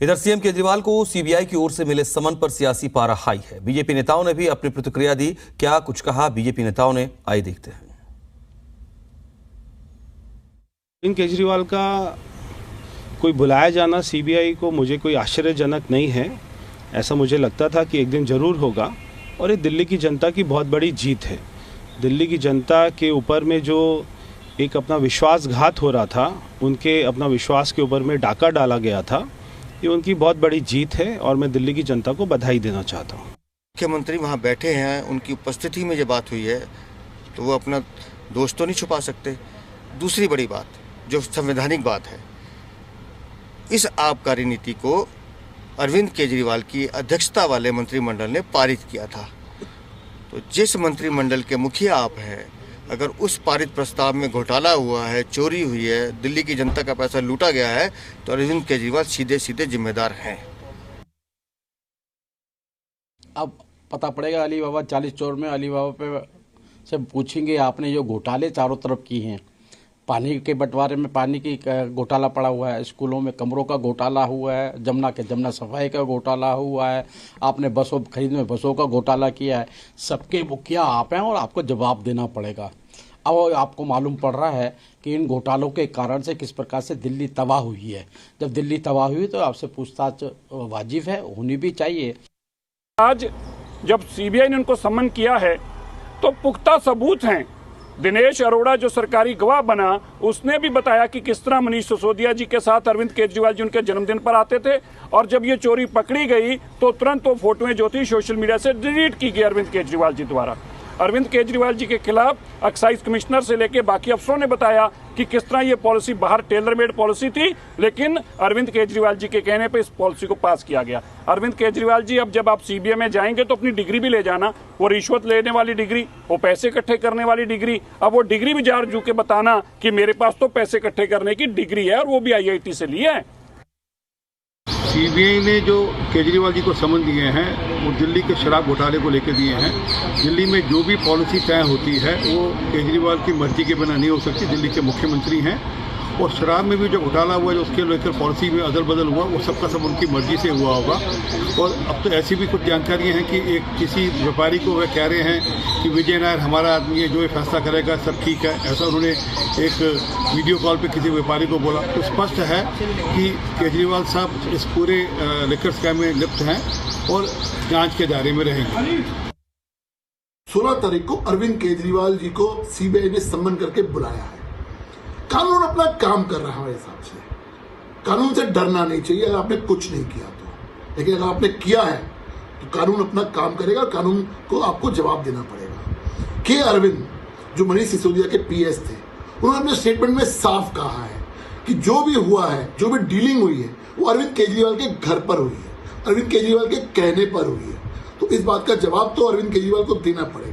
इधर सीएम केजरीवाल को सीबीआई की ओर से मिले समन पर सियासी पारा हाई है। बीजेपी नेताओं ने भी अपनी प्रतिक्रिया दी। क्या कुछ कहा बीजेपी नेताओं ने, आइए देखते हैं। इन केजरीवाल का कोई बुलाया जाना सीबीआई को मुझे कोई आश्चर्यजनक नहीं है। ऐसा मुझे लगता था कि एक दिन जरूर होगा और ये दिल्ली की जनता की बहुत बड़ी जीत है। दिल्ली की जनता के ऊपर में जो एक अपना विश्वासघात हो रहा था, उनके अपना विश्वास के ऊपर में डाका डाला गया था, ये उनकी बहुत बड़ी जीत है और मैं दिल्ली की जनता को बधाई देना चाहता हूँ। मुख्यमंत्री वहाँ बैठे हैं, उनकी उपस्थिति में ये बात हुई है तो वो अपना दोष तो नहीं छुपा सकते। दूसरी बड़ी बात जो संवैधानिक बात है, इस आबकारी नीति को अरविंद केजरीवाल की अध्यक्षता वाले मंत्रिमंडल ने पारित किया था। तो जिस मंत्रिमंडल के मुखिया आप हैं, अगर उस पारित प्रस्ताव में घोटाला हुआ है, चोरी हुई है, दिल्ली की जनता का पैसा लूटा गया है, तो अरविंद केजरीवाल सीधे सीधे जिम्मेदार हैं। अब पता पड़ेगा अली बाबा 40 चोर में अली बाबा पे से पूछेंगे आपने जो घोटाले चारों तरफ की हैं। पानी के बंटवारे में पानी की घोटाला पड़ा हुआ है, स्कूलों में कमरों का घोटाला हुआ है, जमुना सफाई का घोटाला हुआ है, आपने बसों खरीद में बसों का घोटाला किया है। सबके मुखिया आप हैं और आपको जवाब देना पड़ेगा। अब आपको मालूम पड़ रहा है कि इन घोटालों के कारण से किस प्रकार से दिल्ली तबाह हुई है। जब दिल्ली तबाह हुई तो आपसे पूछताछ वाजिब है, होनी भी चाहिए। आज जब सीबीआई ने उनको सम्मन किया है तो पुख्ता सबूत हैं। दिनेश अरोड़ा जो सरकारी गवाह बना, उसने भी बताया कि किस तरह मनीष सिसोदिया जी के साथ अरविंद केजरीवाल जी उनके जन्मदिन पर आते थे और जब ये चोरी पकड़ी गई तो तुरंत वो फोटोएं जो थी सोशल मीडिया से डिलीट की गई अरविंद केजरीवाल जी द्वारा। अरविंद केजरीवाल जी के खिलाफ एक्साइज कमिश्नर से लेकर बाकी अफसरों ने बताया कि किस तरह ये पॉलिसी बाहर टेलर मेड पॉलिसी थी, लेकिन अरविंद केजरीवाल जी के कहने पे इस पॉलिसी को पास किया गया। अरविंद केजरीवाल जी, अब जब आप सीबीआई में जाएंगे तो अपनी डिग्री भी ले जाना, वो रिश्वत लेने वाली डिग्री, वो पैसे इकट्ठे करने वाली डिग्री। अब वो डिग्री भी जार जू के बताना कि मेरे पास तो पैसे इकट्ठे करने की डिग्री है और वो भी IIT से ली है। सीबीआई ने जो केजरीवाल जी को समन दिए हैं वो दिल्ली के शराब घोटाले को लेकर दिए हैं। दिल्ली में जो भी पॉलिसी तय होती है वो केजरीवाल की मर्जी के बिना नहीं हो सकती। दिल्ली के मुख्यमंत्री हैं और शराब में भी जो घोटाला हुआ, जो उसके लेकर पॉलिसी में अदल बदल हुआ, वो सबका सब उनकी मर्जी से हुआ होगा। और अब तो ऐसी भी कुछ जानकारियाँ हैं कि एक किसी व्यापारी को वह कह रहे हैं कि विजय नायर हमारा आदमी है, जो ये फैसला करेगा सब ठीक है, ऐसा उन्होंने एक वीडियो कॉल पे किसी व्यापारी को बोला। तो स्पष्ट है कि केजरीवाल साहब इस पूरे लिकर स्कैम में लिप्त हैं और जांच के दायरे में रहेंगे। 16 तारीख को अरविंद केजरीवाल जी को सीबीआई ने सम्मन करके बुलाया है। कानून अपना काम कर रहा है हिसाब से, कानून से डरना नहीं चाहिए। अगर आपने कुछ नहीं किया तो, लेकिन अगर आपने किया है तो कानून अपना काम करेगा, कानून को आपको जवाब देना पड़ेगा। के अरविंद जो मनीष सिसोदिया के PS थे, उन्होंने अपने स्टेटमेंट में साफ कहा है कि जो भी हुआ है, जो भी डीलिंग हुई है, वो अरविंद केजरीवाल के घर पर हुई है, अरविंद केजरीवाल के कहने पर हुई है। तो इस बात का जवाब तो अरविंद केजरीवाल को देना पड़ेगा।